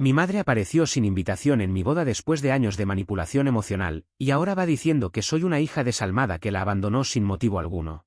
Mi madre apareció sin invitación en mi boda después de años de manipulación emocional, y ahora va diciendo que soy una hija desalmada que la abandonó sin motivo alguno.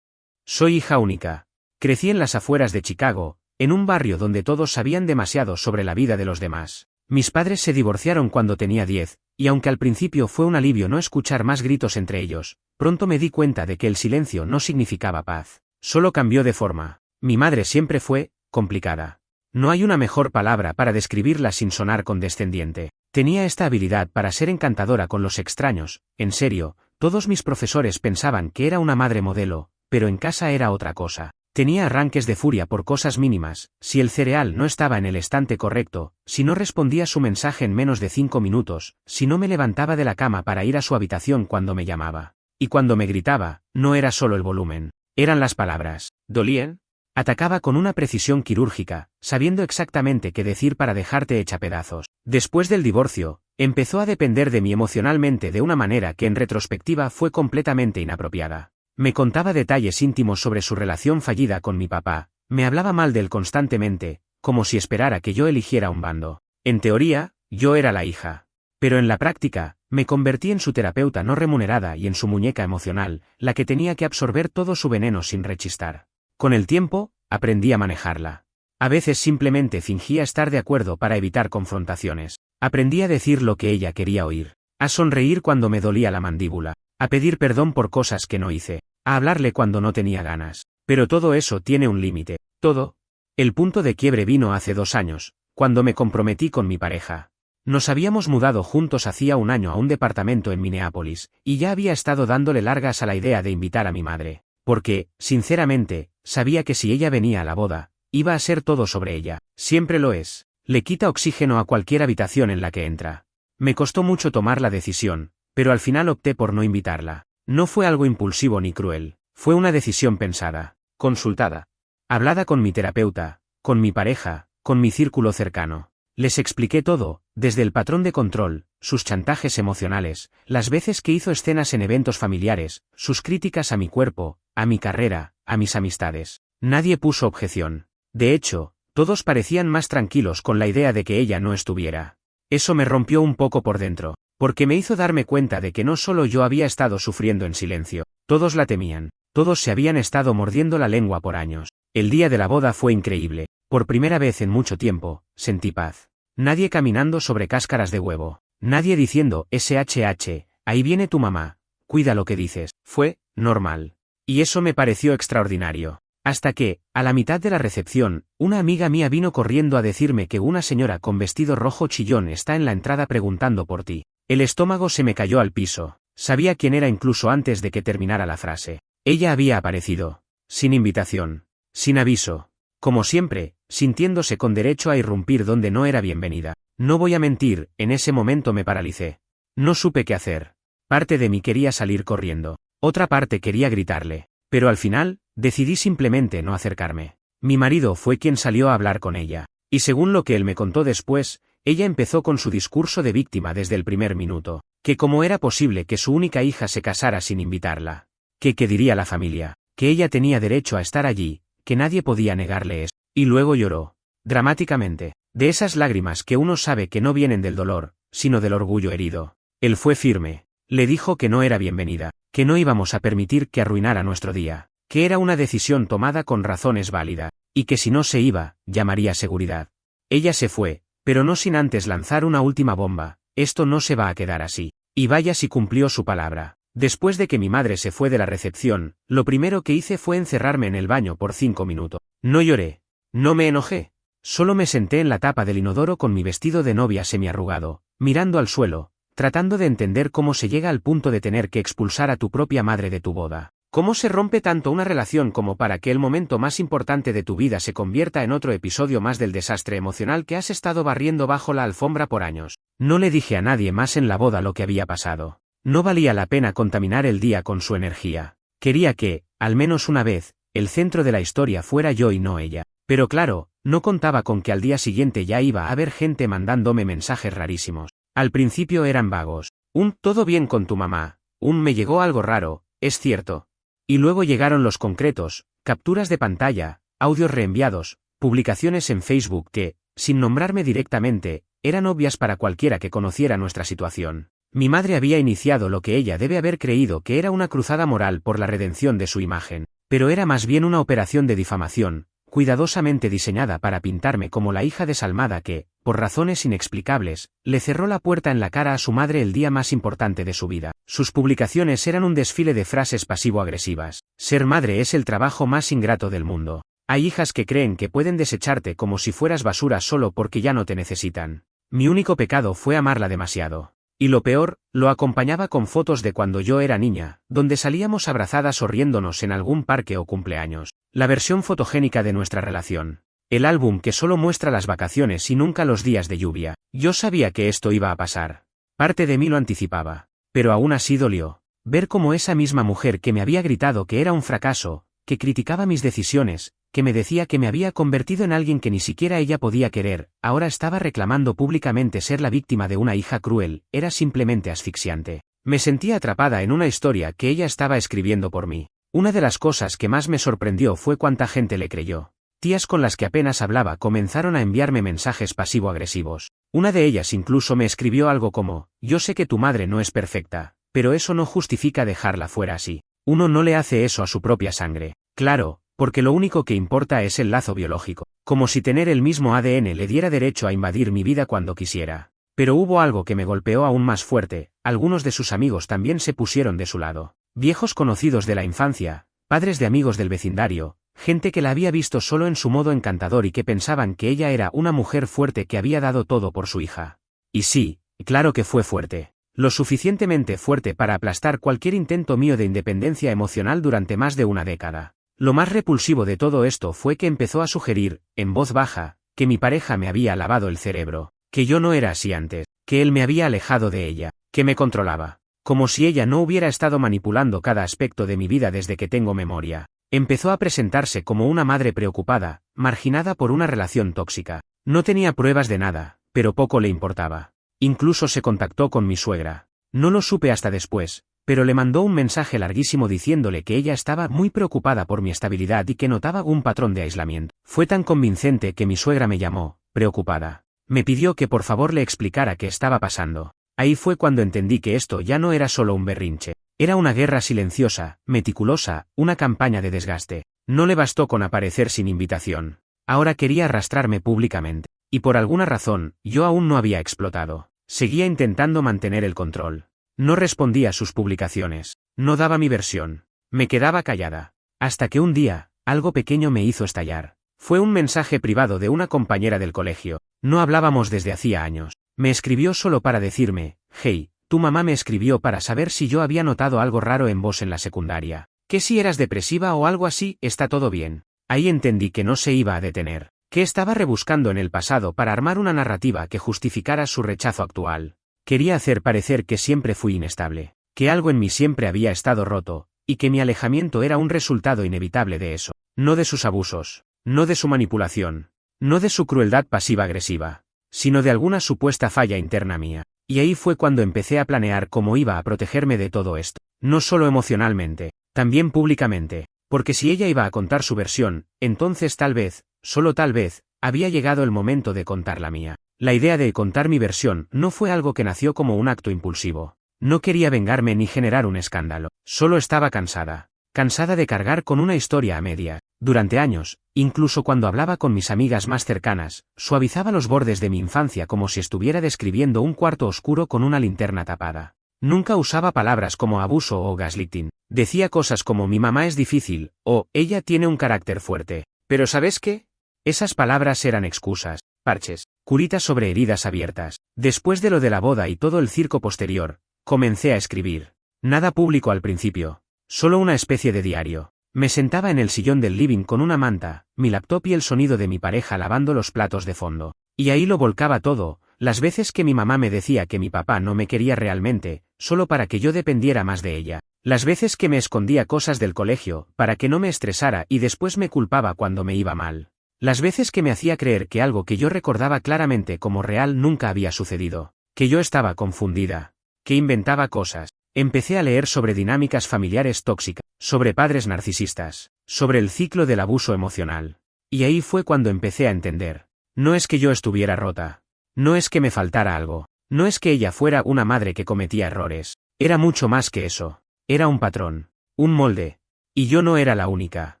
Soy hija única. Crecí en las afueras de Chicago, en un barrio donde todos sabían demasiado sobre la vida de los demás. Mis padres se divorciaron cuando tenía 10, y aunque al principio fue un alivio no escuchar más gritos entre ellos, pronto me di cuenta de que el silencio no significaba paz. Solo cambió de forma. Mi madre siempre fue complicada. No hay una mejor palabra para describirla sin sonar condescendiente. Tenía esta habilidad para ser encantadora con los extraños. En serio, todos mis profesores pensaban que era una madre modelo, pero en casa era otra cosa. Tenía arranques de furia por cosas mínimas, si el cereal no estaba en el estante correcto, si no respondía su mensaje en menos de 5 minutos, si no me levantaba de la cama para ir a su habitación cuando me llamaba. Y cuando me gritaba, no era solo el volumen, eran las palabras. ¿Dolían? Atacaba con una precisión quirúrgica, sabiendo exactamente qué decir para dejarte hecha pedazos. Después del divorcio, empezó a depender de mí emocionalmente de una manera que en retrospectiva fue completamente inapropiada. Me contaba detalles íntimos sobre su relación fallida con mi papá, me hablaba mal de él constantemente, como si esperara que yo eligiera un bando. En teoría, yo era la hija. Pero en la práctica, me convertí en su terapeuta no remunerada y en su muñeca emocional, la que tenía que absorber todo su veneno sin rechistar. Con el tiempo, aprendí a manejarla. A veces simplemente fingía estar de acuerdo para evitar confrontaciones. Aprendí a decir lo que ella quería oír, a sonreír cuando me dolía la mandíbula, a pedir perdón por cosas que no hice, a hablarle cuando no tenía ganas. Pero todo eso tiene un límite. Todo. El punto de quiebre vino hace 2 años, cuando me comprometí con mi pareja. Nos habíamos mudado juntos hacía un año a un departamento en Minneapolis, y ya había estado dándole largas a la idea de invitar a mi madre. Porque, sinceramente, sabía que si ella venía a la boda, iba a ser todo sobre ella. Siempre lo es. Le quita oxígeno a cualquier habitación en la que entra. Me costó mucho tomar la decisión, pero al final opté por no invitarla. No fue algo impulsivo ni cruel, fue una decisión pensada, consultada, hablada con mi terapeuta, con mi pareja, con mi círculo cercano. Les expliqué todo, desde el patrón de control, sus chantajes emocionales, las veces que hizo escenas en eventos familiares, sus críticas a mi cuerpo, a mi carrera, a mis amistades. Nadie puso objeción. De hecho, todos parecían más tranquilos con la idea de que ella no estuviera. Eso me rompió un poco por dentro, porque me hizo darme cuenta de que no solo yo había estado sufriendo en silencio, todos la temían, todos se habían estado mordiendo la lengua por años. El día de la boda fue increíble, por primera vez en mucho tiempo, sentí paz. Nadie caminando sobre cáscaras de huevo, nadie diciendo SHH, ahí viene tu mamá, cuida lo que dices. Fue normal. Y eso me pareció extraordinario. Hasta que, a la mitad de la recepción, una amiga mía vino corriendo a decirme que una señora con vestido rojo chillón está en la entrada preguntando por ti. El estómago se me cayó al piso. Sabía quién era incluso antes de que terminara la frase. Ella había aparecido. Sin invitación. Sin aviso. Como siempre, sintiéndose con derecho a irrumpir donde no era bienvenida. No voy a mentir, en ese momento me paralicé. No supe qué hacer. Parte de mí quería salir corriendo. Otra parte quería gritarle. Pero al final, decidí simplemente no acercarme. Mi marido fue quien salió a hablar con ella. Y según lo que él me contó después, ella empezó con su discurso de víctima desde el primer minuto. Que cómo era posible que su única hija se casara sin invitarla. Que qué diría la familia. Que ella tenía derecho a estar allí, que nadie podía negarle eso. Y luego lloró. Dramáticamente. De esas lágrimas que uno sabe que no vienen del dolor, sino del orgullo herido. Él fue firme. Le dijo que no era bienvenida, que no íbamos a permitir que arruinara nuestro día, que era una decisión tomada con razones válidas, y que si no se iba, llamaría seguridad. Ella se fue, pero no sin antes lanzar una última bomba. Esto no se va a quedar así. Y vaya si cumplió su palabra. Después de que mi madre se fue de la recepción, lo primero que hice fue encerrarme en el baño por 5 minutos. No lloré. No me enojé. Solo me senté en la tapa del inodoro con mi vestido de novia semiarrugado, mirando al suelo, tratando de entender cómo se llega al punto de tener que expulsar a tu propia madre de tu boda. ¿Cómo se rompe tanto una relación como para que el momento más importante de tu vida se convierta en otro episodio más del desastre emocional que has estado barriendo bajo la alfombra por años? No le dije a nadie más en la boda lo que había pasado. No valía la pena contaminar el día con su energía. Quería que, al menos una vez, el centro de la historia fuera yo y no ella. Pero claro, no contaba con que al día siguiente ya iba a haber gente mandándome mensajes rarísimos. Al principio eran vagos. ¿Todo bien con tu mamá? Me llegó algo raro, es cierto. Y luego llegaron los concretos, capturas de pantalla, audios reenviados, publicaciones en Facebook que, sin nombrarme directamente, eran obvias para cualquiera que conociera nuestra situación. Mi madre había iniciado lo que ella debe haber creído que era una cruzada moral por la redención de su imagen, pero era más bien una operación de difamación, cuidadosamente diseñada para pintarme como la hija desalmada que, por razones inexplicables, le cerró la puerta en la cara a su madre el día más importante de su vida. Sus publicaciones eran un desfile de frases pasivo-agresivas. Ser madre es el trabajo más ingrato del mundo. Hay hijas que creen que pueden desecharte como si fueras basura solo porque ya no te necesitan. Mi único pecado fue amarla demasiado. Y lo peor, lo acompañaba con fotos de cuando yo era niña, donde salíamos abrazadas o riéndonos en algún parque o cumpleaños. La versión fotogénica de nuestra relación. El álbum que solo muestra las vacaciones y nunca los días de lluvia. Yo sabía que esto iba a pasar. Parte de mí lo anticipaba. Pero aún así dolió. Ver cómo esa misma mujer que me había gritado que era un fracaso, que criticaba mis decisiones, que me decía que me había convertido en alguien que ni siquiera ella podía querer, ahora estaba reclamando públicamente ser la víctima de una hija cruel, era simplemente asfixiante. Me sentía atrapada en una historia que ella estaba escribiendo por mí. Una de las cosas que más me sorprendió fue cuánta gente le creyó. Tías con las que apenas hablaba comenzaron a enviarme mensajes pasivo-agresivos. Una de ellas incluso me escribió algo como, yo sé que tu madre no es perfecta, pero eso no justifica dejarla fuera así. Uno no le hace eso a su propia sangre. Claro, porque lo único que importa es el lazo biológico. Como si tener el mismo ADN le diera derecho a invadir mi vida cuando quisiera. Pero hubo algo que me golpeó aún más fuerte, algunos de sus amigos también se pusieron de su lado. Viejos conocidos de la infancia, padres de amigos del vecindario, gente que la había visto solo en su modo encantador y que pensaban que ella era una mujer fuerte que había dado todo por su hija. Y sí, claro que fue fuerte. Lo suficientemente fuerte para aplastar cualquier intento mío de independencia emocional durante más de una década. Lo más repulsivo de todo esto fue que empezó a sugerir, en voz baja, que mi pareja me había lavado el cerebro, que yo no era así antes, que él me había alejado de ella, que me controlaba, como si ella no hubiera estado manipulando cada aspecto de mi vida desde que tengo memoria. Empezó a presentarse como una madre preocupada, marginada por una relación tóxica. No tenía pruebas de nada, pero poco le importaba. Incluso se contactó con mi suegra. No lo supe hasta después, pero le mandó un mensaje larguísimo diciéndole que ella estaba muy preocupada por mi estabilidad y que notaba un patrón de aislamiento. Fue tan convincente que mi suegra me llamó, preocupada. Me pidió que por favor le explicara qué estaba pasando. Ahí fue cuando entendí que esto ya no era solo un berrinche. Era una guerra silenciosa, meticulosa, una campaña de desgaste. No le bastó con aparecer sin invitación. Ahora quería arrastrarme públicamente. Y por alguna razón, yo aún no había explotado. Seguía intentando mantener el control. No respondía a sus publicaciones. No daba mi versión. Me quedaba callada. Hasta que un día, algo pequeño me hizo estallar. Fue un mensaje privado de una compañera del colegio. No hablábamos desde hacía años. Me escribió solo para decirme, hey, tu mamá me escribió para saber si yo había notado algo raro en vos en la secundaria. Que si eras depresiva o algo así, está todo bien. Ahí entendí que no se iba a detener. Que estaba rebuscando en el pasado para armar una narrativa que justificara su rechazo actual. Quería hacer parecer que siempre fui inestable, que algo en mí siempre había estado roto, y que mi alejamiento era un resultado inevitable de eso, no de sus abusos, no de su manipulación, no de su crueldad pasiva-agresiva, sino de alguna supuesta falla interna mía. Y ahí fue cuando empecé a planear cómo iba a protegerme de todo esto, no solo emocionalmente, también públicamente, porque si ella iba a contar su versión, entonces tal vez, solo tal vez, había llegado el momento de contar la mía. La idea de contar mi versión no fue algo que nació como un acto impulsivo. No quería vengarme ni generar un escándalo. Solo estaba cansada. Cansada de cargar con una historia a medias. Durante años, incluso cuando hablaba con mis amigas más cercanas, suavizaba los bordes de mi infancia como si estuviera describiendo un cuarto oscuro con una linterna tapada. Nunca usaba palabras como abuso o gaslighting. Decía cosas como mi mamá es difícil, o ella tiene un carácter fuerte. Pero ¿sabes qué? Esas palabras eran excusas, parches, curitas sobre heridas abiertas. Después de lo de la boda y todo el circo posterior, comencé a escribir. Nada público al principio, solo una especie de diario. Me sentaba en el sillón del living con una manta, mi laptop y el sonido de mi pareja lavando los platos de fondo. Y ahí lo volcaba todo, las veces que mi mamá me decía que mi papá no me quería realmente, solo para que yo dependiera más de ella. Las veces que me escondía cosas del colegio, para que no me estresara y después me culpaba cuando me iba mal. Las veces que me hacía creer que algo que yo recordaba claramente como real nunca había sucedido, que yo estaba confundida, que inventaba cosas. Empecé a leer sobre dinámicas familiares tóxicas, sobre padres narcisistas, sobre el ciclo del abuso emocional. Y ahí fue cuando empecé a entender. No es que yo estuviera rota. No es que me faltara algo. No es que ella fuera una madre que cometía errores. Era mucho más que eso. Era un patrón. Un molde. Y yo no era la única.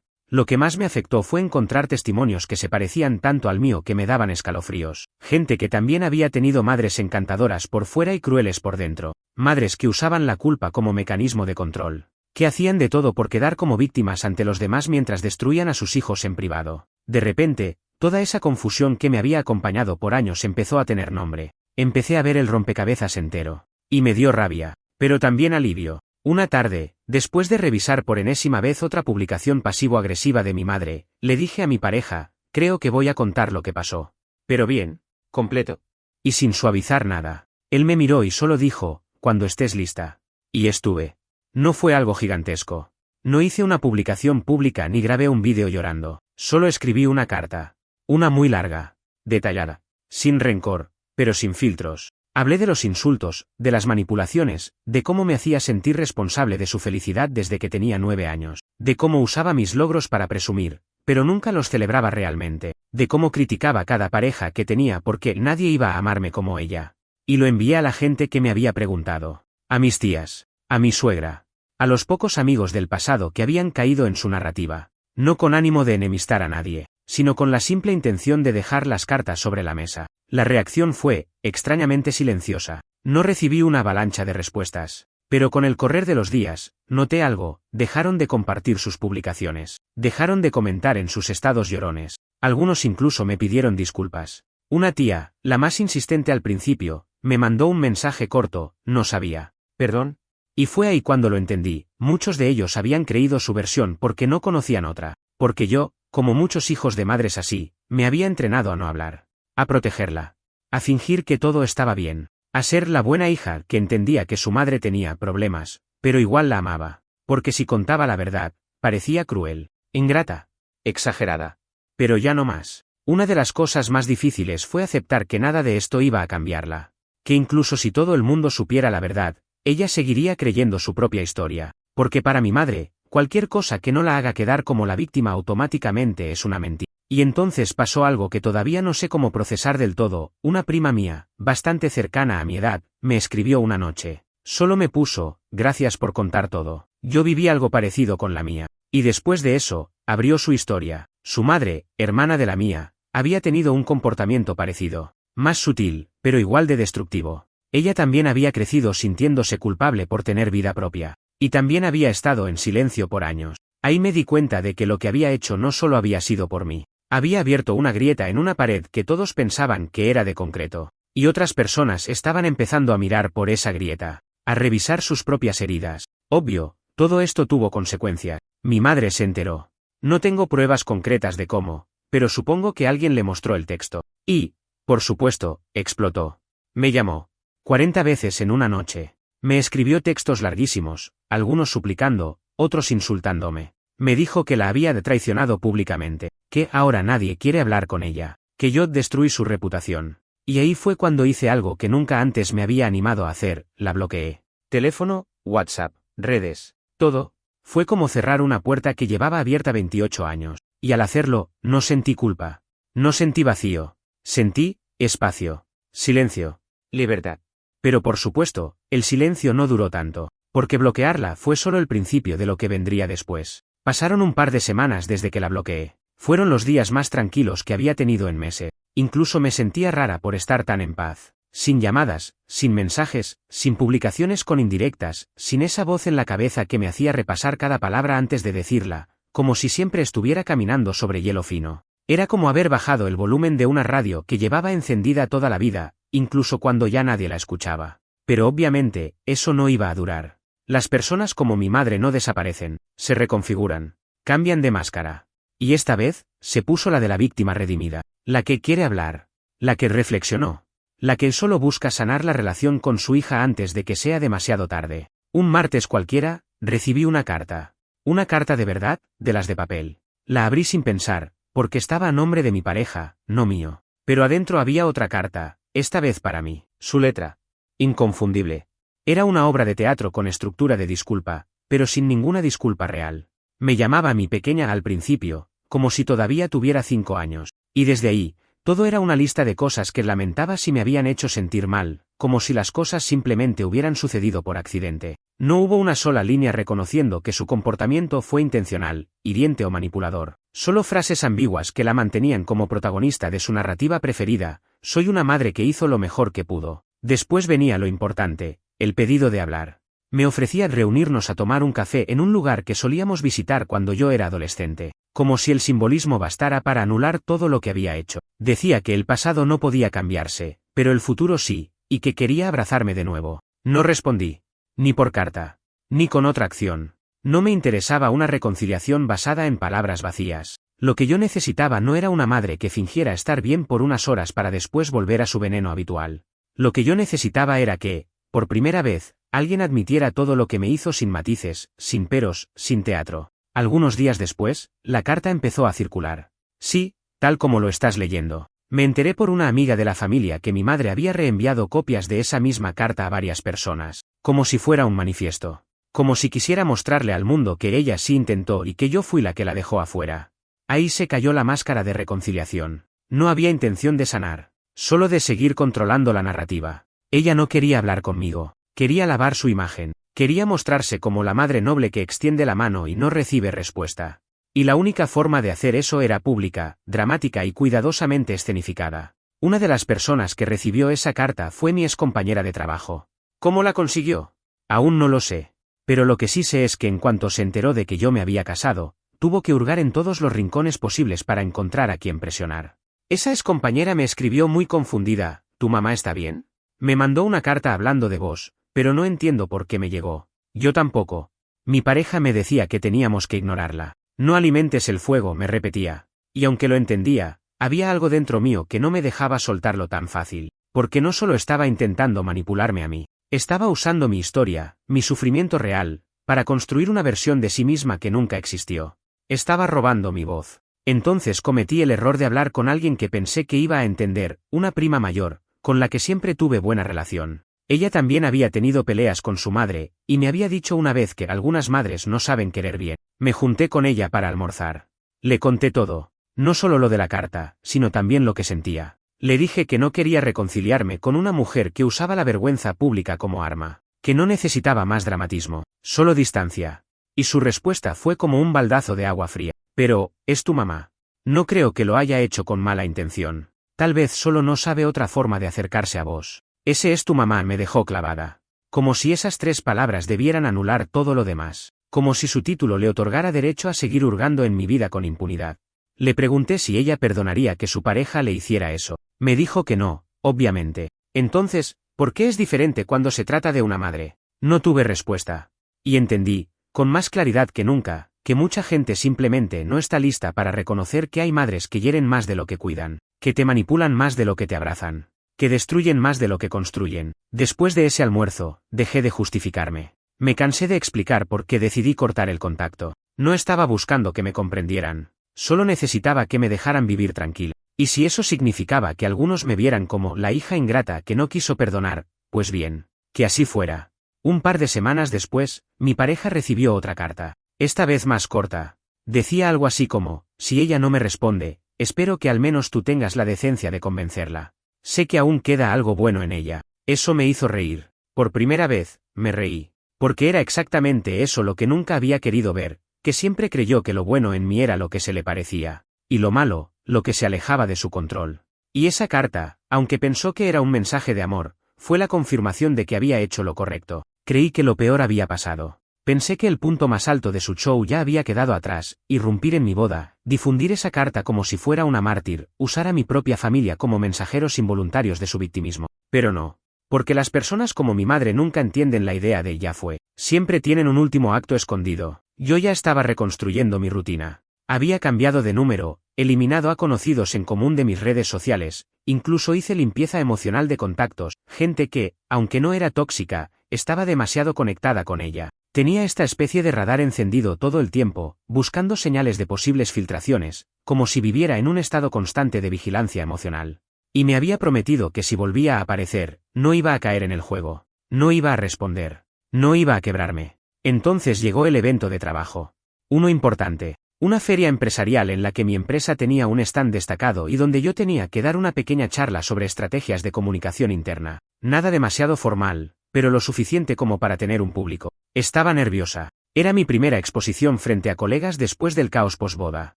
Lo que más me afectó fue encontrar testimonios que se parecían tanto al mío que me daban escalofríos. Gente que también había tenido madres encantadoras por fuera y crueles por dentro. Madres que usaban la culpa como mecanismo de control. Que hacían de todo por quedar como víctimas ante los demás mientras destruían a sus hijos en privado. De repente, toda esa confusión que me había acompañado por años empezó a tener nombre. Empecé a ver el rompecabezas entero. Y me dio rabia. Pero también alivio. Una tarde, después de revisar por enésima vez otra publicación pasivo-agresiva de mi madre, le dije a mi pareja, creo que voy a contar lo que pasó. Pero bien, completo. Y sin suavizar nada. Él me miró y solo dijo, cuando estés lista. Y estuve. No fue algo gigantesco. No hice una publicación pública ni grabé un vídeo llorando. Solo escribí una carta. Una muy larga. Detallada. Sin rencor, pero sin filtros. Hablé de los insultos, de las manipulaciones, de cómo me hacía sentir responsable de su felicidad desde que tenía 9 años, de cómo usaba mis logros para presumir, pero nunca los celebraba realmente, de cómo criticaba cada pareja que tenía porque nadie iba a amarme como ella. Y lo envié a la gente que me había preguntado, a mis tías, a mi suegra, a los pocos amigos del pasado que habían caído en su narrativa, no con ánimo de enemistar a nadie, sino con la simple intención de dejar las cartas sobre la mesa. La reacción fue, extrañamente silenciosa. No recibí una avalancha de respuestas. Pero con el correr de los días, noté algo, dejaron de compartir sus publicaciones. Dejaron de comentar en sus estados llorones. Algunos incluso me pidieron disculpas. Una tía, la más insistente al principio, me mandó un mensaje corto, no sabía. ¿Perdón? Y fue ahí cuando lo entendí. Muchos de ellos habían creído su versión porque no conocían otra. Porque yo, como muchos hijos de madres así, me había entrenado a no hablar. A protegerla. A fingir que todo estaba bien. A ser la buena hija que entendía que su madre tenía problemas, pero igual la amaba. Porque si contaba la verdad, parecía cruel, ingrata, exagerada. Pero ya no más. Una de las cosas más difíciles fue aceptar que nada de esto iba a cambiarla. Que incluso si todo el mundo supiera la verdad, ella seguiría creyendo su propia historia. Porque para mi madre, cualquier cosa que no la haga quedar como la víctima automáticamente es una mentira. Y entonces pasó algo que todavía no sé cómo procesar del todo. Una prima mía, bastante cercana a mi edad, me escribió una noche. Solo me puso, gracias por contar todo. Yo viví algo parecido con la mía. Y después de eso, abrió su historia. Su madre, hermana de la mía, había tenido un comportamiento parecido. Más sutil, pero igual de destructivo. Ella también había crecido sintiéndose culpable por tener vida propia. Y también había estado en silencio por años. Ahí me di cuenta de que lo que había hecho no solo había sido por mí. Había abierto una grieta en una pared que todos pensaban que era de concreto. Y otras personas estaban empezando a mirar por esa grieta. A revisar sus propias heridas. Obvio, todo esto tuvo consecuencias. Mi madre se enteró. No tengo pruebas concretas de cómo, pero supongo que alguien le mostró el texto. Y, por supuesto, explotó. Me llamó 40 veces en una noche. Me escribió textos larguísimos, algunos suplicando, otros insultándome. Me dijo que la había traicionado públicamente, que ahora nadie quiere hablar con ella, que yo destruí su reputación. Y ahí fue cuando hice algo que nunca antes me había animado a hacer, la bloqueé. Teléfono, WhatsApp, redes, todo. Fue como cerrar una puerta que llevaba abierta 28 años. Y al hacerlo, no sentí culpa. No sentí vacío. Sentí espacio. Silencio. Libertad. Pero por supuesto, el silencio no duró tanto, porque bloquearla fue solo el principio de lo que vendría después. Pasaron un par de semanas desde que la bloqueé. Fueron los días más tranquilos que había tenido en meses. Incluso me sentía rara por estar tan en paz. Sin llamadas, sin mensajes, sin publicaciones con indirectas, sin esa voz en la cabeza que me hacía repasar cada palabra antes de decirla, como si siempre estuviera caminando sobre hielo fino. Era como haber bajado el volumen de una radio que llevaba encendida toda la vida, incluso cuando ya nadie la escuchaba. Pero obviamente, eso no iba a durar. Las personas como mi madre no desaparecen, se reconfiguran, cambian de máscara. Y esta vez, se puso la de la víctima redimida, la que quiere hablar, la que reflexionó, la que solo busca sanar la relación con su hija antes de que sea demasiado tarde. Un martes cualquiera, recibí una carta. Una carta de verdad, de las de papel. La abrí sin pensar, porque estaba a nombre de mi pareja, no mío. Pero adentro había otra carta, esta vez para mí. Su letra. Inconfundible. Era una obra de teatro con estructura de disculpa, pero sin ninguna disculpa real. Me llamaba mi pequeña al principio, como si todavía tuviera 5 años. Y desde ahí, Todo era una lista de cosas que lamentaba si me habían hecho sentir mal, como si las cosas simplemente hubieran sucedido por accidente. No hubo una sola línea reconociendo que su comportamiento fue intencional, hiriente o manipulador. Solo frases ambiguas que la mantenían como protagonista de su narrativa preferida: soy una madre que hizo lo mejor que pudo. Después venía lo importante, el pedido de hablar. Me ofrecía reunirnos a tomar un café en un lugar que solíamos visitar cuando yo era adolescente, como si el simbolismo bastara para anular todo lo que había hecho. Decía que el pasado no podía cambiarse, pero el futuro sí, y que quería abrazarme de nuevo. No respondí. Ni por carta. Ni con otra acción. No me interesaba una reconciliación basada en palabras vacías. Lo que yo necesitaba no era una madre que fingiera estar bien por unas horas para después volver a su veneno habitual. Lo que yo necesitaba era que, por primera vez, alguien admitiera todo lo que me hizo sin matices, sin peros, sin teatro. Algunos días después, la carta empezó a circular. Sí, tal como lo estás leyendo. Me enteré por una amiga de la familia que mi madre había reenviado copias de esa misma carta a varias personas, como si fuera un manifiesto. Como si quisiera mostrarle al mundo que ella sí intentó y que yo fui la que la dejó afuera. Ahí se cayó la máscara de reconciliación. No había intención de sanar, solo de seguir controlando la narrativa. Ella no quería hablar conmigo, quería lavar su imagen, quería mostrarse como la madre noble que extiende la mano y no recibe respuesta. Y la única forma de hacer eso era pública, dramática y cuidadosamente escenificada. Una de las personas que recibió esa carta fue mi excompañera de trabajo. ¿Cómo la consiguió? Aún no lo sé. Pero lo que sí sé es que en cuanto se enteró de que yo me había casado, tuvo que hurgar en todos los rincones posibles para encontrar a quien presionar. Esa excompañera me escribió muy confundida: ¿tu mamá está bien? Me mandó una carta hablando de vos, pero no entiendo por qué me llegó. Yo tampoco. Mi pareja me decía que teníamos que ignorarla. No alimentes el fuego, me repetía. Y aunque lo entendía, había algo dentro mío que no me dejaba soltarlo tan fácil, porque no solo estaba intentando manipularme a mí, estaba usando mi historia, mi sufrimiento real, para construir una versión de sí misma que nunca existió. Estaba robando mi voz. Entonces cometí el error de hablar con alguien que pensé que iba a entender, una prima mayor, con la que siempre tuve buena relación. Ella también había tenido peleas con su madre, y me había dicho una vez que algunas madres no saben querer bien. Me junté con ella para almorzar. Le conté todo, no solo lo de la carta, sino también lo que sentía. Le dije que no quería reconciliarme con una mujer que usaba la vergüenza pública como arma, que no necesitaba más dramatismo, solo distancia. Y su respuesta fue como un baldazo de agua fría. Pero, es tu mamá. No creo que lo haya hecho con mala intención. Tal vez solo no sabe otra forma de acercarse a vos. Ese es tu mamá, me dejó clavada. Como si esas 3 palabras debieran anular todo lo demás. Como si su título le otorgara derecho a seguir hurgando en mi vida con impunidad. Le pregunté si ella perdonaría que su pareja le hiciera eso. Me dijo que no, obviamente. Entonces, ¿por qué es diferente cuando se trata de una madre? No tuve respuesta. Y entendí, con más claridad que nunca, que mucha gente simplemente no está lista para reconocer que hay madres que hieren más de lo que cuidan, que te manipulan más de lo que te abrazan, que destruyen más de lo que construyen. Después de ese almuerzo, dejé de justificarme. Me cansé de explicar por qué decidí cortar el contacto. No estaba buscando que me comprendieran. Solo necesitaba que me dejaran vivir tranquila. Y si eso significaba que algunos me vieran como la hija ingrata que no quiso perdonar, pues bien, que así fuera. Un par de semanas después, mi pareja recibió otra carta. Esta vez más corta. Decía algo así como: si ella no me responde, espero que al menos tú tengas la decencia de convencerla. Sé que aún queda algo bueno en ella. Eso me hizo reír. Por primera vez, me reí. Porque era exactamente eso lo que nunca había querido ver, que siempre creyó que lo bueno en mí era lo que se le parecía, y lo malo, lo que se alejaba de su control. Y esa carta, aunque pensó que era un mensaje de amor, fue la confirmación de que había hecho lo correcto. Creí que lo peor había pasado. Pensé que el punto más alto de su show ya había quedado atrás: irrumpir en mi boda, difundir esa carta como si fuera una mártir, usar a mi propia familia como mensajeros involuntarios de su victimismo. Pero no. Porque las personas como mi madre nunca entienden la idea de ya fue. Siempre tienen un último acto escondido. Yo ya estaba reconstruyendo mi rutina. Había cambiado de número, eliminado a conocidos en común de mis redes sociales, incluso hice limpieza emocional de contactos, gente que, aunque no era tóxica, estaba demasiado conectada con ella. Tenía esta especie de radar encendido todo el tiempo, buscando señales de posibles filtraciones, como si viviera en un estado constante de vigilancia emocional. Y me había prometido que si volvía a aparecer, no iba a caer en el juego, no iba a responder, no iba a quebrarme. Entonces llegó el evento de trabajo. Uno importante. Una feria empresarial en la que mi empresa tenía un stand destacado y donde yo tenía que dar una pequeña charla sobre estrategias de comunicación interna. Nada demasiado formal, pero lo suficiente como para tener un público. Estaba nerviosa. Era mi primera exposición frente a colegas después del caos posboda.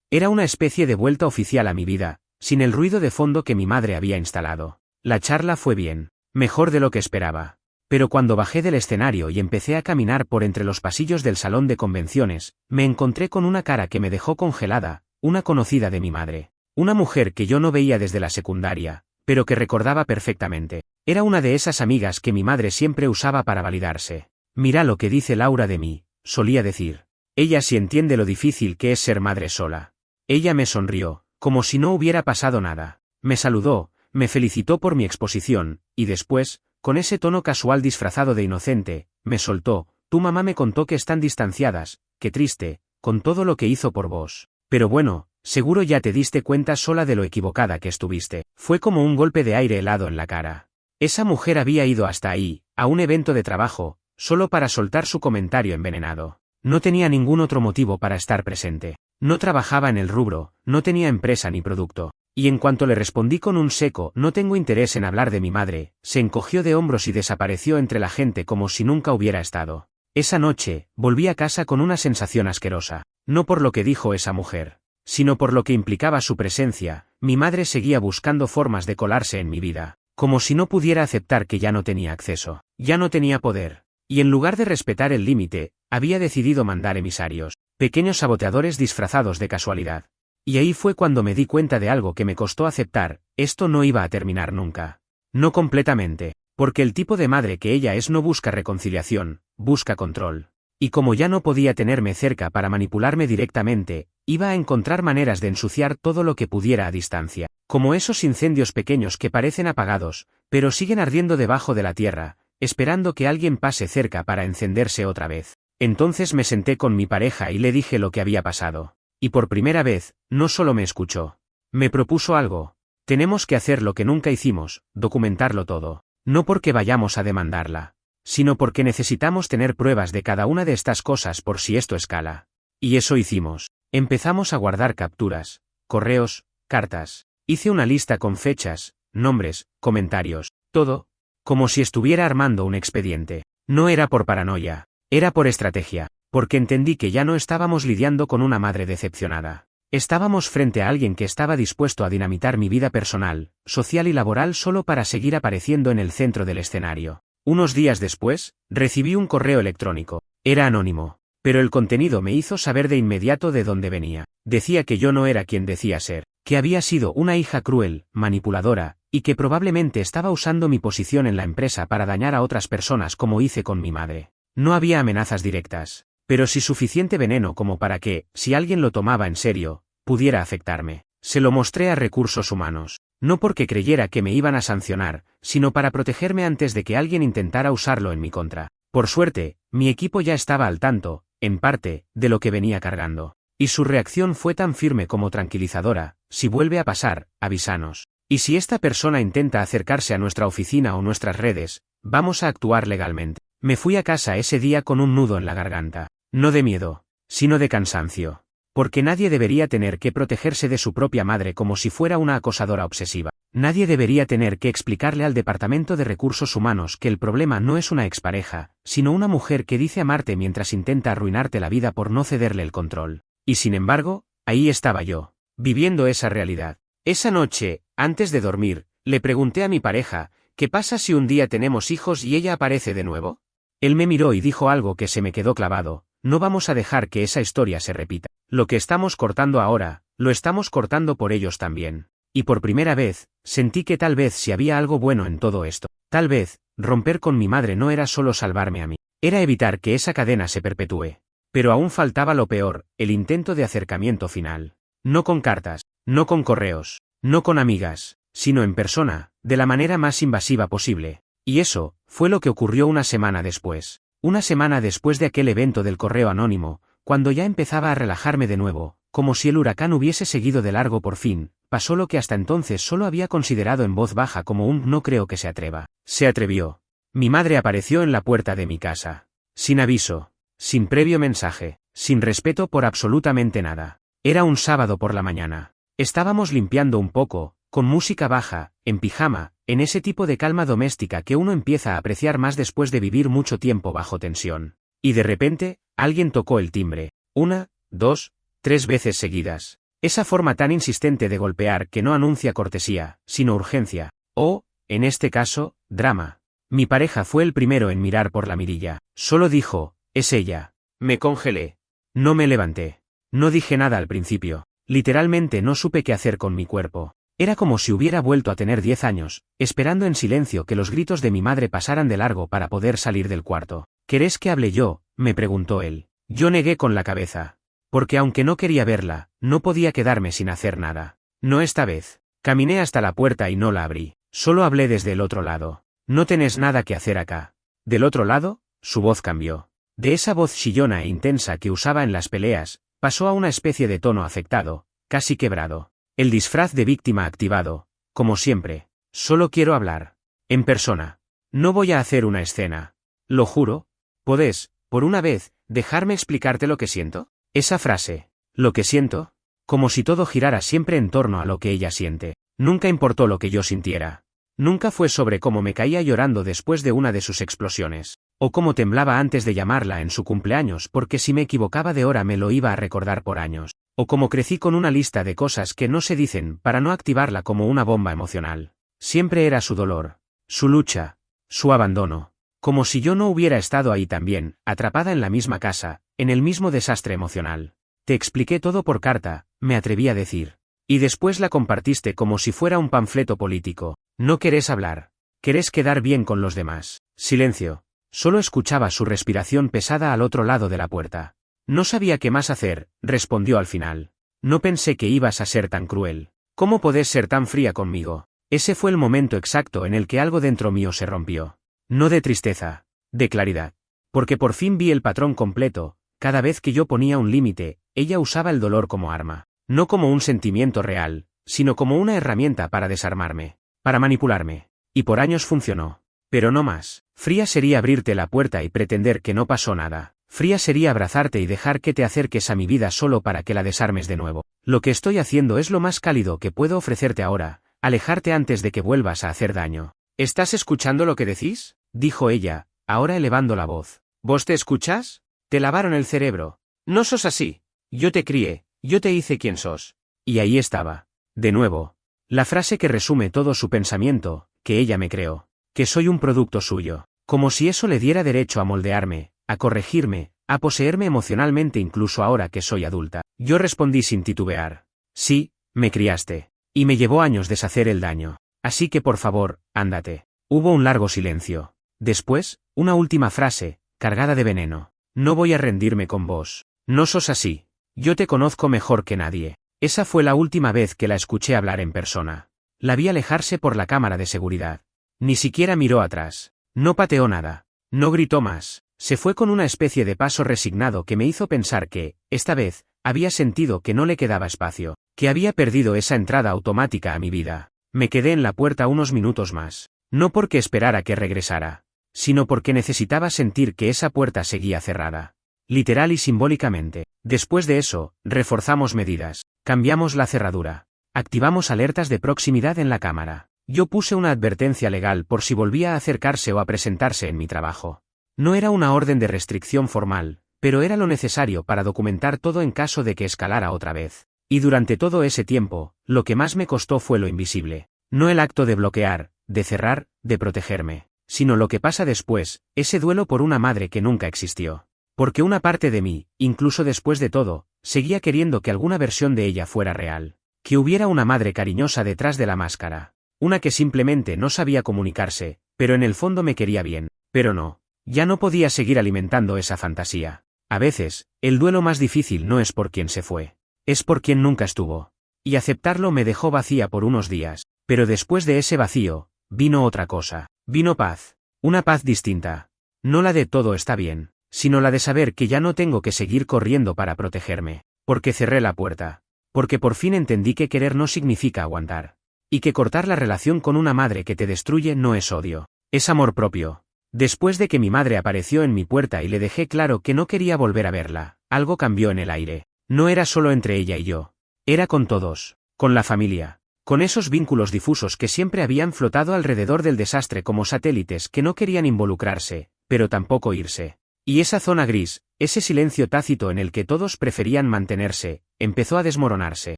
Era una especie de vuelta oficial a mi vida, sin el ruido de fondo que mi madre había instalado. La charla fue bien, mejor de lo que esperaba. Pero cuando bajé del escenario y empecé a caminar por entre los pasillos del salón de convenciones, me encontré con una cara que me dejó congelada, una conocida de mi madre. Una mujer que yo no veía desde la secundaria, pero que recordaba perfectamente. Era una de esas amigas que mi madre siempre usaba para validarse. Mira lo que dice Laura de mí, solía decir. Ella sí entiende lo difícil que es ser madre sola. Ella me sonrió, como si no hubiera pasado nada. Me saludó, me felicitó por mi exposición, y después, con ese tono casual disfrazado de inocente, me soltó: tu mamá me contó que están distanciadas, qué triste, con todo lo que hizo por vos. Pero bueno, seguro ya te diste cuenta sola de lo equivocada que estuviste. Fue como un golpe de aire helado en la cara. Esa mujer había ido hasta ahí, a un evento de trabajo, solo para soltar su comentario envenenado. No tenía ningún otro motivo para estar presente. No trabajaba en el rubro, no tenía empresa ni producto. Y en cuanto le respondí con un seco "no tengo interés en hablar de mi madre", se encogió de hombros y desapareció entre la gente como si nunca hubiera estado. Esa noche, volví a casa con una sensación asquerosa. No por lo que dijo esa mujer, sino por lo que implicaba su presencia. Mi madre seguía buscando formas de colarse en mi vida, como si no pudiera aceptar que ya no tenía acceso, ya no tenía poder. Y en lugar de respetar el límite, había decidido mandar emisarios, pequeños saboteadores disfrazados de casualidad. Y ahí fue cuando me di cuenta de algo que me costó aceptar: esto no iba a terminar nunca. No completamente, porque el tipo de madre que ella es no busca reconciliación, busca control. Y como ya no podía tenerme cerca para manipularme directamente, iba a encontrar maneras de ensuciar todo lo que pudiera a distancia. Como esos incendios pequeños que parecen apagados, pero siguen ardiendo debajo de la tierra, esperando que alguien pase cerca para encenderse otra vez. Entonces me senté con mi pareja y le dije lo que había pasado. Y por primera vez, no solo me escuchó. Me propuso algo. Tenemos que hacer lo que nunca hicimos, documentarlo todo. No porque vayamos a demandarla, sino porque necesitamos tener pruebas de cada una de estas cosas por si esto escala. Y eso hicimos. Empezamos a guardar capturas, correos, cartas. Hice una lista con fechas, nombres, comentarios, todo, como si estuviera armando un expediente. No era por paranoia, era por estrategia. Porque entendí que ya no estábamos lidiando con una madre decepcionada. Estábamos frente a alguien que estaba dispuesto a dinamitar mi vida personal, social y laboral solo para seguir apareciendo en el centro del escenario. Unos días después, recibí un correo electrónico. Era anónimo, pero el contenido me hizo saber de inmediato de dónde venía. Decía que yo no era quien decía ser, que había sido una hija cruel, manipuladora, y que probablemente estaba usando mi posición en la empresa para dañar a otras personas como hice con mi madre. No había amenazas directas, pero sí suficiente veneno como para que, si alguien lo tomaba en serio, pudiera afectarme. Se lo mostré a recursos humanos, no porque creyera que me iban a sancionar, sino para protegerme antes de que alguien intentara usarlo en mi contra. Por suerte, mi equipo ya estaba al tanto, en parte, de lo que venía cargando. Y su reacción fue tan firme como tranquilizadora: si vuelve a pasar, avísanos. Y si esta persona intenta acercarse a nuestra oficina o nuestras redes, vamos a actuar legalmente. Me fui a casa ese día con un nudo en la garganta. No de miedo, sino de cansancio. Porque nadie debería tener que protegerse de su propia madre como si fuera una acosadora obsesiva. Nadie debería tener que explicarle al Departamento de Recursos Humanos que el problema no es una expareja, sino una mujer que dice amarte mientras intenta arruinarte la vida por no cederle el control. Y sin embargo, ahí estaba yo, viviendo esa realidad. Esa noche, antes de dormir, le pregunté a mi pareja: ¿qué pasa si un día tenemos hijos y ella aparece de nuevo? Él me miró y dijo algo que se me quedó clavado: no vamos a dejar que esa historia se repita. Lo que estamos cortando ahora, lo estamos cortando por ellos también. Y por primera vez, sentí que tal vez si había algo bueno en todo esto, tal vez, romper con mi madre no era solo salvarme a mí, era evitar que esa cadena se perpetúe. Pero aún faltaba lo peor: el intento de acercamiento final. No con cartas, no con correos, no con amigas, sino en persona, de la manera más invasiva posible. Y eso fue lo que ocurrió una semana después. Una semana después de aquel evento del correo anónimo, cuando ya empezaba a relajarme de nuevo, como si el huracán hubiese seguido de largo por fin, pasó lo que hasta entonces solo había considerado en voz baja como un "no creo que se atreva". Se atrevió. Mi madre apareció en la puerta de mi casa. Sin aviso, sin previo mensaje, sin respeto por absolutamente nada. Era un sábado por la mañana. Estábamos limpiando un poco, con música baja, en pijama, en ese tipo de calma doméstica que uno empieza a apreciar más después de vivir mucho tiempo bajo tensión. Y de repente, alguien tocó el timbre. 1, 2, 3 veces seguidas. Esa forma tan insistente de golpear que no anuncia cortesía, sino urgencia. O, en este caso, drama. Mi pareja fue el primero en mirar por la mirilla. Solo dijo, es ella. Me congelé. No me levanté. No dije nada al principio. Literalmente no supe qué hacer con mi cuerpo. Era como si hubiera vuelto a tener 10 años, esperando en silencio que los gritos de mi madre pasaran de largo para poder salir del cuarto. ¿Querés que hable yo?, me preguntó él. Yo negué con la cabeza. Porque aunque no quería verla, no podía quedarme sin hacer nada. No esta vez. Caminé hasta la puerta y no la abrí. Solo hablé desde el otro lado. No tenés nada que hacer acá. Del otro lado, su voz cambió. De esa voz chillona e intensa que usaba en las peleas, pasó a una especie de tono afectado, casi quebrado. El disfraz de víctima activado, como siempre. Solo quiero hablar. En persona. No voy a hacer una escena. Lo juro. ¿Podés, por una vez, dejarme explicarte lo que siento? Esa frase, lo que siento, como si todo girara siempre en torno a lo que ella siente. Nunca importó lo que yo sintiera. Nunca fue sobre cómo me caía llorando después de una de sus explosiones, o cómo temblaba antes de llamarla en su cumpleaños porque si me equivocaba de hora me lo iba a recordar por años, o cómo crecí con una lista de cosas que no se dicen para no activarla como una bomba emocional. Siempre era su dolor, su lucha, su abandono. Como si yo no hubiera estado ahí también, atrapada en la misma casa, en el mismo desastre emocional. Te expliqué todo por carta, me atreví a decir. Y después la compartiste como si fuera un panfleto político. No querés hablar. Querés quedar bien con los demás. Silencio. Solo escuchaba su respiración pesada al otro lado de la puerta. No sabía qué más hacer, respondió al final. No pensé que ibas a ser tan cruel. ¿Cómo podés ser tan fría conmigo? Ese fue el momento exacto en el que algo dentro mío se rompió. No de tristeza, de claridad. Porque por fin vi el patrón completo. Cada vez que yo ponía un límite, ella usaba el dolor como arma. No como un sentimiento real, sino como una herramienta para desarmarme, para manipularme. Y por años funcionó. Pero no más. Fría sería abrirte la puerta y pretender que no pasó nada. Fría sería abrazarte y dejar que te acerques a mi vida solo para que la desarmes de nuevo. Lo que estoy haciendo es lo más cálido que puedo ofrecerte ahora, alejarte antes de que vuelvas a hacer daño. ¿Estás escuchando lo que decís?, dijo ella, ahora elevando la voz. ¿Vos te escuchás? Te lavaron el cerebro. No sos así. Yo te crié, yo te hice quien sos. Y ahí estaba. De nuevo. La frase que resume todo su pensamiento, que ella me creó. Que soy un producto suyo. Como si eso le diera derecho a moldearme, a corregirme, a poseerme emocionalmente incluso ahora que soy adulta. Yo respondí sin titubear. Sí, me criaste. Y me llevó años deshacer el daño. Así que por favor, ándate. Hubo un largo silencio. Después, una última frase, cargada de veneno. No voy a rendirme con vos. No sos así. Yo te conozco mejor que nadie. Esa fue la última vez que la escuché hablar en persona. La vi alejarse por la cámara de seguridad. Ni siquiera miró atrás. No pateó nada. No gritó más. Se fue con una especie de paso resignado que me hizo pensar que, esta vez, había sentido que no le quedaba espacio, que había perdido esa entrada automática a mi vida. Me quedé en la puerta unos minutos más. No porque esperara que regresara, sino porque necesitaba sentir que esa puerta seguía cerrada. Literal y simbólicamente. Después de eso, reforzamos medidas. Cambiamos la cerradura. Activamos alertas de proximidad en la cámara. Yo puse una advertencia legal por si volvía a acercarse o a presentarse en mi trabajo. No era una orden de restricción formal, pero era lo necesario para documentar todo en caso de que escalara otra vez. Y durante todo ese tiempo, lo que más me costó fue lo invisible. No el acto de bloquear, de cerrar, de protegerme, sino lo que pasa después, ese duelo por una madre que nunca existió. Porque una parte de mí, incluso después de todo, seguía queriendo que alguna versión de ella fuera real. Que hubiera una madre cariñosa detrás de la máscara. Una que simplemente no sabía comunicarse, pero en el fondo me quería bien. Pero no. Ya no podía seguir alimentando esa fantasía. A veces, el duelo más difícil no es por quien se fue. Es por quien nunca estuvo. Y aceptarlo me dejó vacía por unos días. Pero después de ese vacío, vino otra cosa. Vino paz. Una paz distinta. No la de todo está bien, sino la de saber que ya no tengo que seguir corriendo para protegerme. Porque cerré la puerta. Porque por fin entendí que querer no significa aguantar. Y que cortar la relación con una madre que te destruye no es odio. Es amor propio. Después de que mi madre apareció en mi puerta y le dejé claro que no quería volver a verla, algo cambió en el aire. No era solo entre ella y yo. Era con todos, con la familia, con esos vínculos difusos que siempre habían flotado alrededor del desastre como satélites que no querían involucrarse, pero tampoco irse. Y esa zona gris, ese silencio tácito en el que todos preferían mantenerse, empezó a desmoronarse,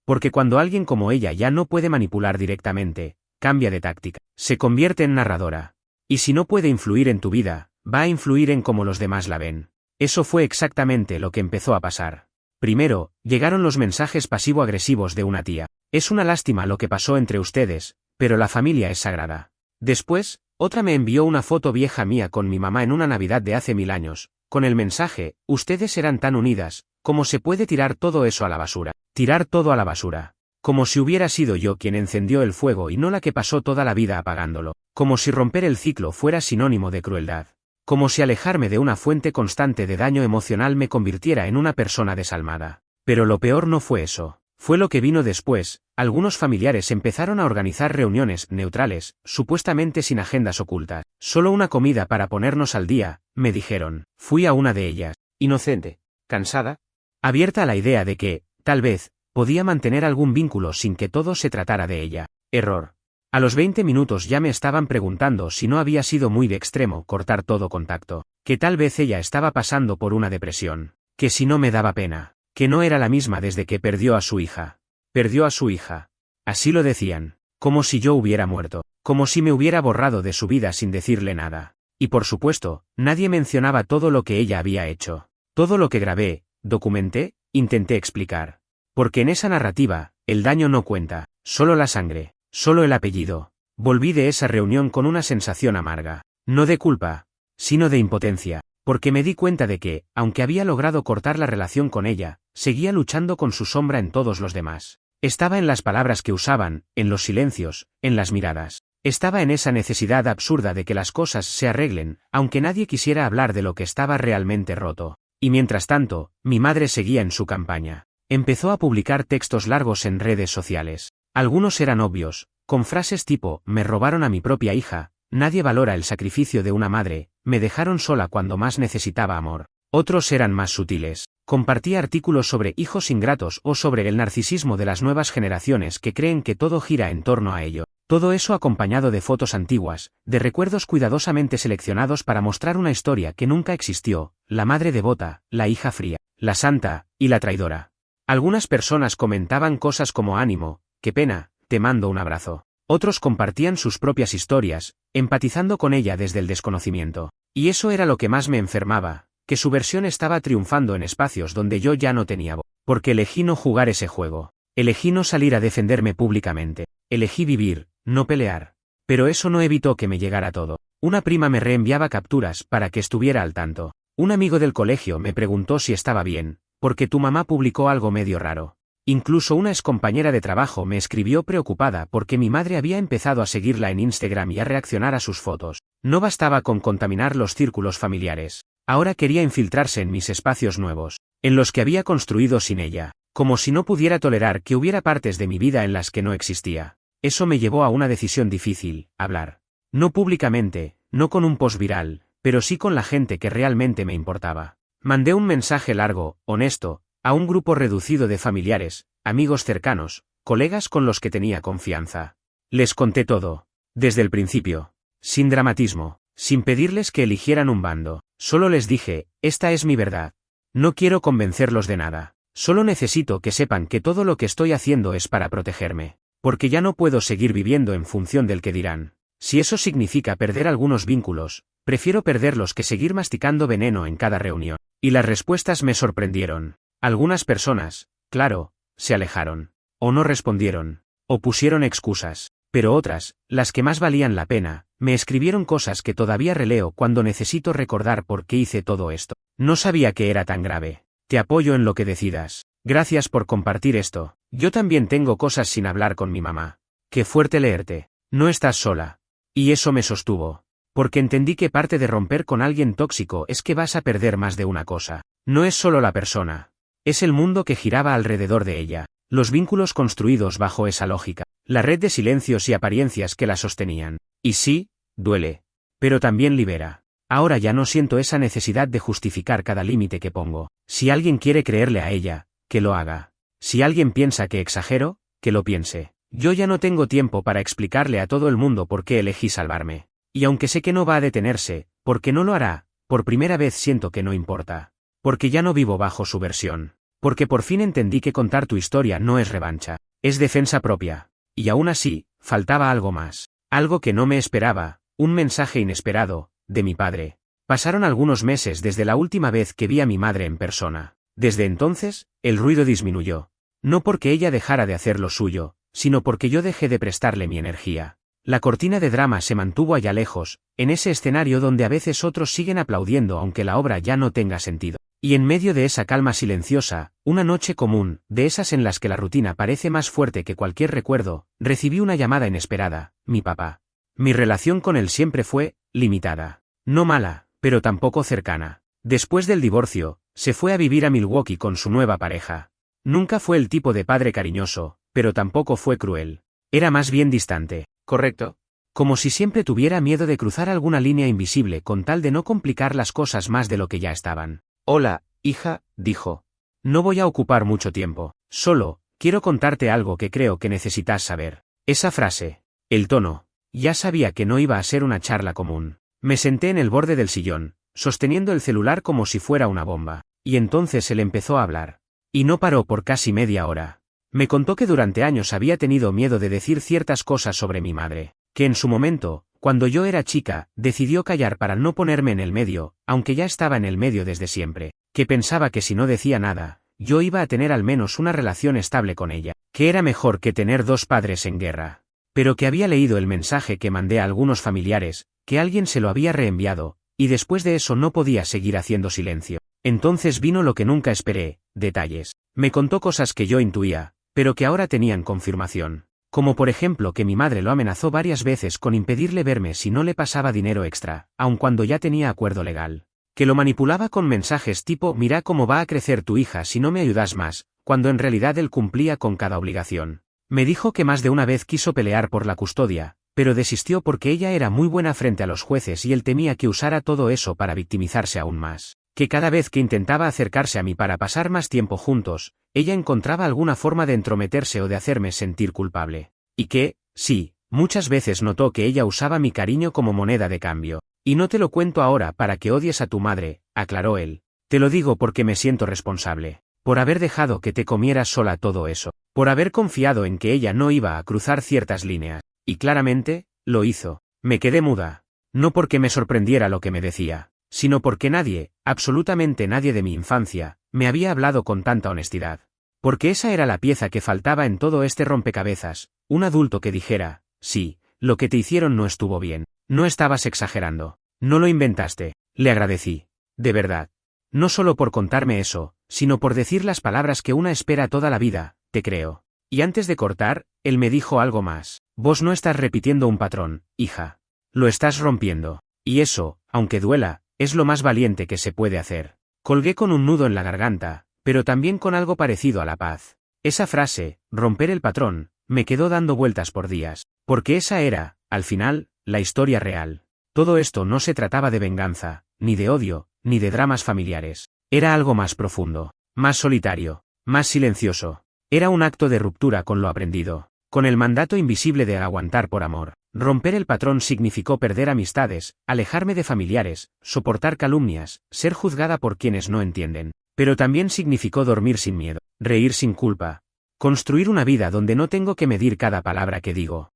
porque cuando alguien como ella ya no puede manipular directamente, cambia de táctica, se convierte en narradora. Y si no puede influir en tu vida, va a influir en cómo los demás la ven. Eso fue exactamente lo que empezó a pasar. Primero, llegaron los mensajes pasivo-agresivos de una tía. Es una lástima lo que pasó entre ustedes, pero la familia es sagrada. Después, otra me envió una foto vieja mía con mi mamá en una Navidad de hace 1000 años, con el mensaje, ustedes eran tan unidas, ¿cómo se puede tirar todo eso a la basura? Tirar todo a la basura. Como si hubiera sido yo quien encendió el fuego y no la que pasó toda la vida apagándolo. Como si romper el ciclo fuera sinónimo de crueldad. Como si alejarme de una fuente constante de daño emocional me convirtiera en una persona desalmada. Pero lo peor no fue eso. Fue lo que vino después. Algunos familiares empezaron a organizar reuniones neutrales, supuestamente sin agendas ocultas. Solo una comida para ponernos al día, me dijeron. Fui a una de ellas. Inocente. Cansada. Abierta a la idea de que, tal vez, podía mantener algún vínculo sin que todo se tratara de ella. Error. A los 20 minutos ya me estaban preguntando si no había sido muy de extremo cortar todo contacto, que tal vez ella estaba pasando por una depresión, que si no me daba pena, que no era la misma desde que perdió a su hija. Perdió a su hija. Así lo decían, como si yo hubiera muerto, como si me hubiera borrado de su vida sin decirle nada. Y por supuesto, nadie mencionaba todo lo que ella había hecho. Todo lo que grabé, documenté, intenté explicar. Porque en esa narrativa, el daño no cuenta, solo la sangre. Solo el apellido. Volví de esa reunión con una sensación amarga, no de culpa, sino de impotencia, porque me di cuenta de que, aunque había logrado cortar la relación con ella, seguía luchando con su sombra en todos los demás. Estaba en las palabras que usaban, en los silencios, en las miradas. Estaba en esa necesidad absurda de que las cosas se arreglen, aunque nadie quisiera hablar de lo que estaba realmente roto. Y mientras tanto, mi madre seguía en su campaña. Empezó a publicar textos largos en redes sociales. Algunos eran obvios, con frases tipo, me robaron a mi propia hija, nadie valora el sacrificio de una madre, me dejaron sola cuando más necesitaba amor. Otros eran más sutiles. Compartía artículos sobre hijos ingratos o sobre el narcisismo de las nuevas generaciones que creen que todo gira en torno a ello. Todo eso acompañado de fotos antiguas, de recuerdos cuidadosamente seleccionados para mostrar una historia que nunca existió, la madre devota, la hija fría, la santa, y la traidora. Algunas personas comentaban cosas como ánimo, qué pena, te mando un abrazo. Otros compartían sus propias historias, empatizando con ella desde el desconocimiento. Y eso era lo que más me enfermaba, que su versión estaba triunfando en espacios donde yo ya no tenía voz. Porque elegí no jugar ese juego. Elegí no salir a defenderme públicamente. Elegí vivir, no pelear. Pero eso no evitó que me llegara todo. Una prima me reenviaba capturas para que estuviera al tanto. Un amigo del colegio me preguntó si estaba bien, porque tu mamá publicó algo medio raro. Incluso una excompañera de trabajo me escribió preocupada porque mi madre había empezado a seguirla en Instagram y a reaccionar a sus fotos. No bastaba con contaminar los círculos familiares. Ahora quería infiltrarse en mis espacios nuevos, en los que había construido sin ella, como si no pudiera tolerar que hubiera partes de mi vida en las que no existía. Eso me llevó a una decisión difícil, hablar. No públicamente, no con un post viral, pero sí con la gente que realmente me importaba. Mandé un mensaje largo, honesto, a un grupo reducido de familiares, amigos cercanos, colegas con los que tenía confianza. Les conté todo, desde el principio, sin dramatismo, sin pedirles que eligieran un bando. Solo les dije, esta es mi verdad. No quiero convencerlos de nada. Solo necesito que sepan que todo lo que estoy haciendo es para protegerme. Porque ya no puedo seguir viviendo en función del que dirán. Si eso significa perder algunos vínculos, prefiero perderlos que seguir masticando veneno en cada reunión. Y las respuestas me sorprendieron. Algunas personas, claro, se alejaron. O no respondieron. O pusieron excusas. Pero otras, las que más valían la pena, me escribieron cosas que todavía releo cuando necesito recordar por qué hice todo esto. No sabía que era tan grave. Te apoyo en lo que decidas. Gracias por compartir esto. Yo también tengo cosas sin hablar con mi mamá. Qué fuerte leerte. No estás sola. Y eso me sostuvo. Porque entendí que parte de romper con alguien tóxico es que vas a perder más de una cosa. No es solo la persona. Es el mundo que giraba alrededor de ella. Los vínculos construidos bajo esa lógica. La red de silencios y apariencias que la sostenían. Y sí, duele. Pero también libera. Ahora ya no siento esa necesidad de justificar cada límite que pongo. Si alguien quiere creerle a ella, que lo haga. Si alguien piensa que exagero, que lo piense. Yo ya no tengo tiempo para explicarle a todo el mundo por qué elegí salvarme. Y aunque sé que no va a detenerse, porque no lo hará, por primera vez siento que no importa. Porque ya no vivo bajo su versión. Porque por fin entendí que contar tu historia no es revancha, es defensa propia. Y aún así, faltaba algo más. Algo que no me esperaba, un mensaje inesperado, de mi padre. Pasaron algunos meses desde la última vez que vi a mi madre en persona. Desde entonces, el ruido disminuyó. No porque ella dejara de hacer lo suyo, sino porque yo dejé de prestarle mi energía. La cortina de drama se mantuvo allá lejos, en ese escenario donde a veces otros siguen aplaudiendo aunque la obra ya no tenga sentido. Y en medio de esa calma silenciosa, una noche común, de esas en las que la rutina parece más fuerte que cualquier recuerdo, recibí una llamada inesperada, mi papá. Mi relación con él siempre fue, limitada. No mala, pero tampoco cercana. Después del divorcio, se fue a vivir a Milwaukee con su nueva pareja. Nunca fue el tipo de padre cariñoso, pero tampoco fue cruel. Era más bien distante. ¿Correcto? Como si siempre tuviera miedo de cruzar alguna línea invisible con tal de no complicar las cosas más de lo que ya estaban. Hola, hija, dijo. No voy a ocupar mucho tiempo. Solo, quiero contarte algo que creo que necesitas saber. Esa frase. El tono. Ya sabía que no iba a ser una charla común. Me senté en el borde del sillón, sosteniendo el celular como si fuera una bomba. Y entonces él empezó a hablar. Y no paró por casi media hora. Me contó que durante años había tenido miedo de decir ciertas cosas sobre mi madre, que en su momento, cuando yo era chica, decidió callar para no ponerme en el medio, aunque ya estaba en el medio desde siempre, que pensaba que si no decía nada, yo iba a tener al menos una relación estable con ella, que era mejor que tener dos padres en guerra. Pero que había leído el mensaje que mandé a algunos familiares, que alguien se lo había reenviado, y después de eso no podía seguir haciendo silencio. Entonces vino lo que nunca esperé, detalles. Me contó cosas que yo intuía, pero que ahora tenían confirmación. Como por ejemplo que mi madre lo amenazó varias veces con impedirle verme si no le pasaba dinero extra, aun cuando ya tenía acuerdo legal. Que lo manipulaba con mensajes tipo mira cómo va a crecer tu hija si no me ayudas más, cuando en realidad él cumplía con cada obligación. Me dijo que más de una vez quiso pelear por la custodia, pero desistió porque ella era muy buena frente a los jueces y él temía que usara todo eso para victimizarse aún más. Que cada vez que intentaba acercarse a mí para pasar más tiempo juntos, ella encontraba alguna forma de entrometerse o de hacerme sentir culpable. Y que, sí, muchas veces notó que ella usaba mi cariño como moneda de cambio. Y no te lo cuento ahora para que odies a tu madre, aclaró él. Te lo digo porque me siento responsable. Por haber dejado que te comieras sola todo eso. Por haber confiado en que ella no iba a cruzar ciertas líneas. Y claramente, lo hizo. Me quedé muda. No porque me sorprendiera lo que me decía, sino porque nadie, absolutamente nadie de mi infancia, me había hablado con tanta honestidad. Porque esa era la pieza que faltaba en todo este rompecabezas, un adulto que dijera, sí, lo que te hicieron no estuvo bien, no estabas exagerando, no lo inventaste, le agradecí. De verdad. No solo por contarme eso, sino por decir las palabras que una espera toda la vida, te creo. Y antes de cortar, él me dijo algo más. Vos no estás repitiendo un patrón, hija. Lo estás rompiendo. Y eso, aunque duela, es lo más valiente que se puede hacer. Colgué con un nudo en la garganta, pero también con algo parecido a la paz. Esa frase, romper el patrón, me quedó dando vueltas por días, porque esa era, al final, la historia real. Todo esto no se trataba de venganza, ni de odio, ni de dramas familiares. Era algo más profundo, más solitario, más silencioso. Era un acto de ruptura con lo aprendido, con el mandato invisible de aguantar por amor. Romper el patrón significó perder amistades, alejarme de familiares, soportar calumnias, ser juzgada por quienes no entienden. Pero también significó dormir sin miedo, reír sin culpa, construir una vida donde no tengo que medir cada palabra que digo.